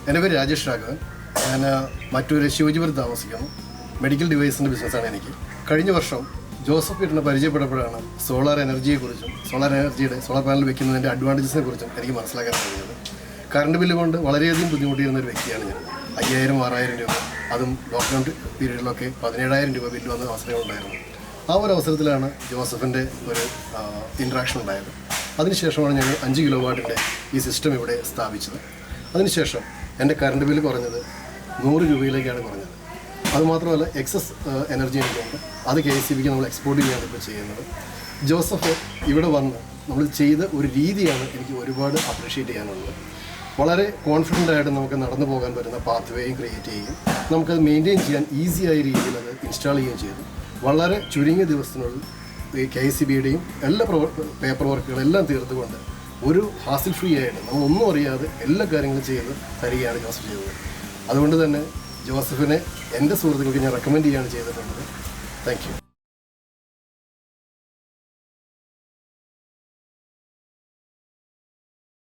എൻ്റെ പേര് രാജേഷ് രാഘവൻ. ഞാൻ മറ്റൊരു ശിവജിപുരം താമസിക്കുന്നു. മെഡിക്കൽ ഡിവൈസിൻ്റെ ബിസിനസ്സാണ് എനിക്ക്. കഴിഞ്ഞ വർഷം ജോസഫ് വീട്ടിനെ പരിചയപ്പെട്ടപ്പോഴാണ് സോളാർ എനർജിയെക്കുറിച്ചും സോളാർ പാനൽ വെക്കുന്നതിൻ്റെ അഡ്വാൻറ്റേജസിനെ കുറിച്ചും എനിക്ക് മനസ്സിലാക്കാൻ കഴിഞ്ഞത്. കറണ്ട് ബില്ല് കൊണ്ട് വളരെയധികം ബുദ്ധിമുട്ടിയിരുന്ന ഒരു വ്യക്തിയാണ് ഞാൻ. 5000-6000 രൂപ, അതും ലോക്ക്ഡൗൺ പീരീഡിലൊക്കെ 17,000 രൂപ ബില്ല് വന്ന അവസരങ്ങളുണ്ടായിരുന്നു. ആ ഒരു അവസരത്തിലാണ് ജോസഫിൻ്റെ ഒരു ഇൻട്രാക്ഷൻ ഉണ്ടായത്. അതിനുശേഷമാണ് ഞങ്ങൾ 5 കിലോ വാട്ടിൻ്റെ ഈ സിസ്റ്റം ഇവിടെ സ്ഥാപിച്ചത്. അതിനുശേഷം എൻ്റെ കറണ്ട് ബില്ല് കുറഞ്ഞത് 100 രൂപയിലേക്കാണ് കുറഞ്ഞത്. അതുമാത്രമല്ല, എക്സസ് എനർജി എനിക്കുണ്ട്. അത് KSEBിക്ക് നമ്മൾ എക്സ്പോർട്ട് ചെയ്യുകയാണ് ഇപ്പോൾ ചെയ്യുന്നത്. ജോസഫ് ഇവിടെ വന്ന് നമ്മൾ ചെയ്ത ഒരു രീതിയാണ് എനിക്ക് ഒരുപാട് അപ്രീഷിയേറ്റ് ചെയ്യാനുള്ളത്. വളരെ കോൺഫിഡൻ്റ് ആയിട്ട് നമുക്ക് നടന്നു പോകാൻ പറ്റുന്ന പാത്ത് വേയും ക്രിയേറ്റ് ചെയ്യും. നമുക്കത് മെയിൻറ്റെയിൻ ചെയ്യാൻ ഈസിയായ രീതിയിൽ അത് ഇൻസ്റ്റാൾ ചെയ്യുകയും ചെയ്തു. വളരെ ചുരുങ്ങിയ ദിവസത്തിനുള്ളിൽ ഈ KSEBിയുടെയും എല്ലാ പേപ്പർ വർക്കുകളെല്ലാം തീർത്തുകൊണ്ട് ഒരു ഹാസിൽ ഫ്രീ ആയിട്ട് നമ്മളൊന്നും അറിയാതെ എല്ലാ കാര്യങ്ങളും ചെയ്ത് തരികയാണ് ജോസഫ് ചെയ്തത്. അതുകൊണ്ട് തന്നെ ജോസഫിനെ എൻ്റെ സുഹൃത്തുക്കൾക്ക് ഞാൻ റെക്കമെൻഡ് ചെയ്യുകയാണ് ചെയ്തിട്ടുള്ളത്. Thank you.